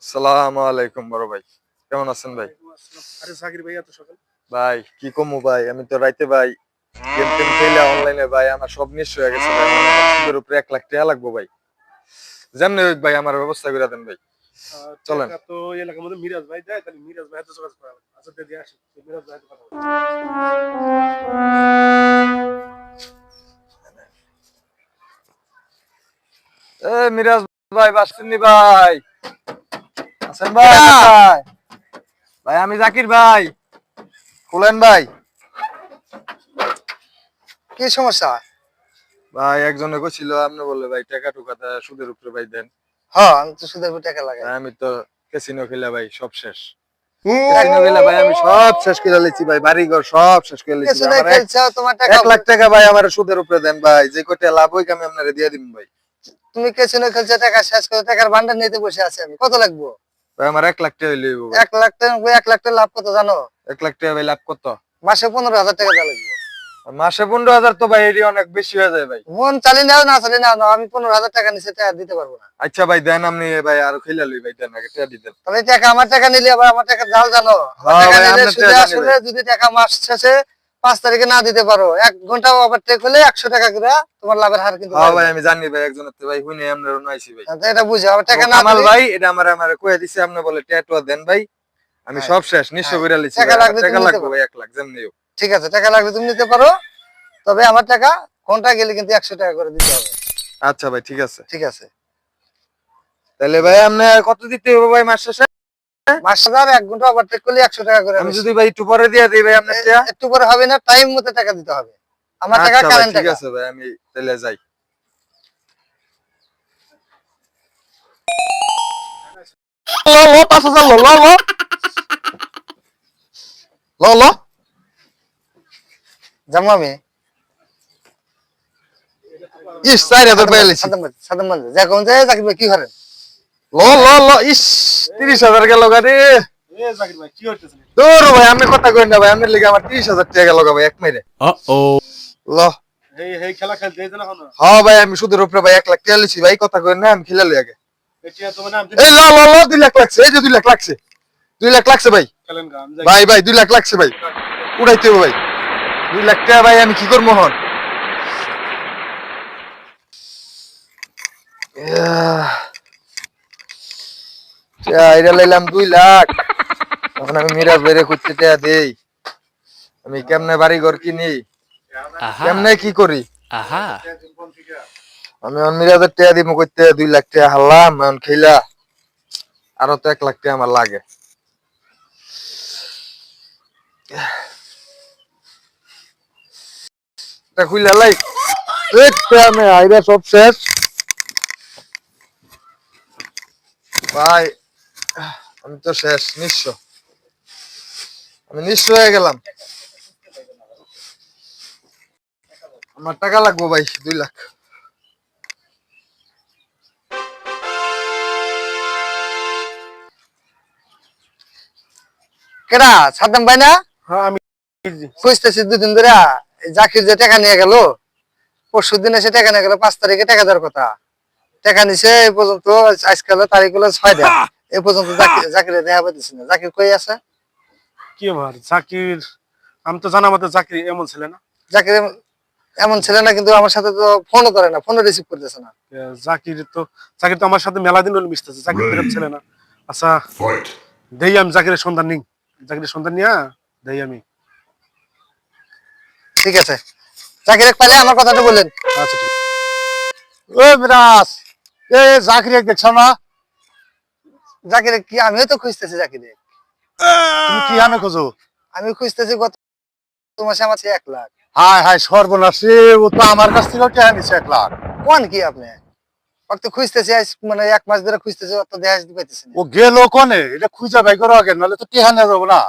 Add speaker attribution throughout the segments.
Speaker 1: আসসালামু আলাইকুম বড় ভাই, কেমন আছেন ভাই?
Speaker 2: আরে জাকির ভাই এত সকাল?
Speaker 1: ভাই কি কমু ভাই, আমি তো রাইতে ভাই গেম টেম খেলে অনলাইনে ভাই আমার সব নিঃস্ব হয়ে গেছে ভাই। আমার এখন সুদের উপরে 1 লাখ টাকা লাগবো ভাই। যেমনি হোক ভাই আমার ব্যবস্থা করে দেন ভাই। চলেন।
Speaker 2: টাকা তো এই এলাকার মধ্যে মিরাজ ভাই দেয়, তাহলে মিরাজ ভাই এত যোগাযোগ করা লাগবে। আচ্ছা দিয়ে আসি, মিরাজ ভাই কথা বলি।
Speaker 1: মিরাজ ভাই বাসছেননি ভাই? আছেন ভাই কোথায়? ভাই আমি জাকির ভাই, খুলেন ভাই।
Speaker 3: কি সমস্যা?
Speaker 1: ভাই একজনে কইছিল আপনি বলে ভাই টাকা টুকাটা সুদের উপরে ভাই দেন।
Speaker 3: হ্যাঁ, আমি তো সুদের উপর টাকা লাগাই।
Speaker 1: ভাই আমি তো ক্যাসিনো খেলা ভাই সব শেষ। ক্যাসিনো খেলা ভাই আমি সব শেষ করে লেছি ভাই, বাড়ি ঘর সব শেষ করে লেছি।
Speaker 3: পেছনে
Speaker 1: আমার
Speaker 3: খেলছো, তোমার টাকা
Speaker 1: 1 লাখ টাকা ভাই আমার সুদের উপরে দেন ভাই, যে কয়টা লাভ হইক আমি আপনারে দিয়ে দিন ভাই।
Speaker 3: তুমি পেছনে খেলছো, টাকা শেষ করে টাকার ভান্ডার নিতে বসে আছি আমি। কত লাগবে?
Speaker 1: ভাই আমার 1 লাখ টাকা হইলে হইবো ভাই।
Speaker 3: 1 লাখ টাকা? 1 লাখ টাকা লাভ কত জানো?
Speaker 1: 1 লাখ টাকা ভাই লাভ কত?
Speaker 3: মাসে 15,000 টাকা দেওয়া লাগবে।
Speaker 1: মাসে 15,000 তো ভাই এটি অনেক বেশি হয়ে যায় ভাই।
Speaker 3: মন চালি নাও না চালি নাও, আমি 15,000 টাকা নিচে টাকা দিতে পারবো না।
Speaker 1: আচ্ছা ভাই দেন, আপনি ভাই আর খেলা লই ভাই, দেন আগে টাকা দিতেন।
Speaker 3: তাহলে টাকা, আমার টাকা নিলে আবার আমার টাকা জাল জানো। আমার
Speaker 1: হ্যাঁ
Speaker 3: টাকা
Speaker 1: ভাই,
Speaker 3: নিলে
Speaker 1: আপনার
Speaker 3: সুদে
Speaker 1: টাকা জানি
Speaker 3: আসলে
Speaker 1: ভাই।
Speaker 3: যদি টাকা মাস শেষে 5 তারিখে না দিতে পারো, 1 ঘন্টা ওভারটেক হলে 100 টাকা করে তোমার লাভের হার কিন্তু
Speaker 1: হ্যাঁ ভাই
Speaker 3: বাড়বে।
Speaker 1: আমি জানি ভাই, একজনের তো ভাই হুইনে আপনার নাইছি ভাই।
Speaker 3: তো এটা বুঝো, আমার টাকা না
Speaker 1: কামাল
Speaker 3: দিলে
Speaker 1: ভাই এটা আমার কইয়া দিছে, আপনি বলে টাকা দেন ভাই। আমি
Speaker 3: হ্যাঁ,
Speaker 1: সব শেষ নিঃস্ব
Speaker 3: হ্যাঁ।
Speaker 1: কইরা লিছি
Speaker 3: টাকা
Speaker 1: ভাই, আমার
Speaker 3: লাগবে
Speaker 1: টাকা
Speaker 3: তুমি নিতে
Speaker 1: লাগবে
Speaker 3: পারো।
Speaker 1: ভাই 1 লাখ যেমনি হোক।
Speaker 3: ঠিক আছে, টাকা লাগলে তুমি নিতে পারো, তবে আমার টাকা ঘন্টা গেলে কিন্তু 100 টাকা করে দিতে হবে।
Speaker 1: আচ্ছা ভাই ঠিক আছে।
Speaker 3: ঠিক আছে।
Speaker 1: তাহলে ভাই আপনি কত দিতে হবে ভাই মাস শেষে?
Speaker 3: মাস হাজার 1 ঘন্টা ওভারটেক করলে 100 টাকা করে
Speaker 1: আমি
Speaker 3: বেশি।
Speaker 1: যদি ভাই একটু পরে দিয়ে দিই ভাই আপনার টাকা?
Speaker 3: একটু করে হবে না, টাইম মতো টাকা দিতে হবে। আমার টাকা
Speaker 1: আচ্ছা ভাই
Speaker 3: কারেন্ট
Speaker 1: ঠিক
Speaker 3: টাকা।
Speaker 1: আছে ভাই, আমি তাহলে যাই।
Speaker 3: লো লো 5,000 লো লো লো লো লো জামু আমি।
Speaker 1: ইস 4,000 পাই লিছি।
Speaker 3: সাদম সাদম মানে যা কোন যায় যাকে কি করেন?
Speaker 1: লো লো লো ইস 30,000 গেল গাড়ি।
Speaker 2: এ জাকির ভাই কি হইতেছে?
Speaker 1: দূর ভাই আমি কথা কই না ভাই, আপনার লিগে আমার 30,000 টাকা গেল ভাই এক মেরে। লো
Speaker 2: এই এই খেলা খেলতে এই না হনো।
Speaker 1: হ্যাঁ ভাই আমি সুদের উপরে ভাই 1 লাখ টাকা লিছি ভাই, কথা কই না, আমি খেলা লই আগে।
Speaker 2: এটা তো মানে আমি
Speaker 1: এই লো লো লো 2 লাখ লাগছে, এই যে 2 লাখ লাগছে, 2 লাখ লাগছে ভাই।
Speaker 2: খেলেন গা আমি
Speaker 1: ভাই ভাই 2 লাখ লাগছে ভাই, উড়াইতে হবে ভাই। 2 লাখ টাকা ভাই আমি কি করবো হন? এটা লাইলাম 2 লাখ, এখন আমি মিরাজ ভাইরে খুঁজতে টাকা দেই, আমি কেমনে বাড়ি ঘর কিনি, কেমনে কি করি? আমি এখন মিরাজের টাকা দিব কইতে 2 লাখ টাকা হারলাম, এখন খেলা আরো তো 1 লাখ টাকা আমার লাগে। এটা খুইলা লাই আমি আইরা সব শেষ ভাই, আমি তো শেষ নিঃস্ব, আমি নিঃস্ব হয়ে গেলাম। আমার টাকা লাগবো ভাই 2 লাখ।
Speaker 3: কেডা সাদম ভাই না?
Speaker 2: হ্যাঁ আমি
Speaker 3: খুঁজতেছি 2 দিন ধরে। জাকির যে টাকা নিয়ে গেল, পরশু দিন এসে টাকা নিয়ে গেল, 5 তারিখে টাকা দেওয়ার কথা। টাকা নিছে এই পর্যন্ত, আজকাল তারিখ হলো 6 দিন, এই পর্যন্ত জাকির দেখা পাইতেছি না। জাকির কই আছে?
Speaker 2: কি আমার জাকির, আমি তো জানা মতে জাকির এমন ছেলে না।
Speaker 3: জাকির এমন ছেলে না, কিন্তু আমার সাথে তো ফোনও করে না, ফোনও রিসিভ করতেছে না।
Speaker 2: জাকির তো আমার সাথে মেলা দিন হলো মিশতেছে, জাকির এরকম ছেলে না। আচ্ছা দেই আমি জাকিরের সন্ধান নিই, জাকিরের সন্ধান নিয়া দেই আমি।
Speaker 3: ঠিক আছে, জাকির পাইলে আমার কথাটা বললেন।
Speaker 2: আচ্ছা ঠিক
Speaker 3: ও মিরাজ, এ জাকির দেখছ না? জাকির কি? আমিও তো খুঁজতেছি জাকিরে।
Speaker 2: তুমি কি আনে খোঁজো?
Speaker 3: আমি খুঁজতেছি গত মাসে আমার 1 লাখ।
Speaker 2: হায় হায় সর্বনাশ রে, ও তো আমার কাছ থেকেও টাকা নিছে 1 লাখ।
Speaker 3: কোন কি আপনি? তো খুঁজতেছি আজ, মানে 1 মাস ধরে খুঁজতেছি, অত দেখা পাইতেছি না।
Speaker 2: ও গেল কোনে? এটা খুঁজা বাই করো আগে, নাহলে তো টেহা নিয়ে যাবো না।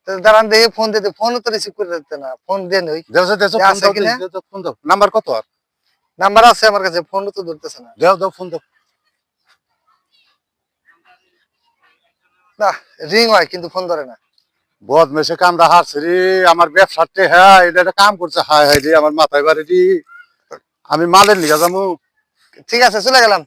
Speaker 3: তো দাঁড়ান দেখে ফোন দিতে, ফোনও তো রিসিভ করে দিতে না। ফোন দেন ওই
Speaker 2: দেও দেও ফোন
Speaker 3: আছে
Speaker 2: দাও,
Speaker 3: কিনা?
Speaker 2: দেও ফোন দাও। নাম্বার কত আর?
Speaker 3: নাম্বার আছে আমার কাছে, ফোনও তো ধরতেছে না।
Speaker 2: দেও দাও ফোন দাও।
Speaker 3: না, রিং হয় কিন্তু ফোন ধরে না।
Speaker 2: বদমেশে কামড়া হারছে রে, আমার ব্যবসাতে হ্যাঁ এটা একটা কাম করছে। হায় হায় রে, আমার মাথায় বাড়ি রে, আমি মালের লিগা যাবো।
Speaker 3: ঠিক আছে, চলে গেলাম।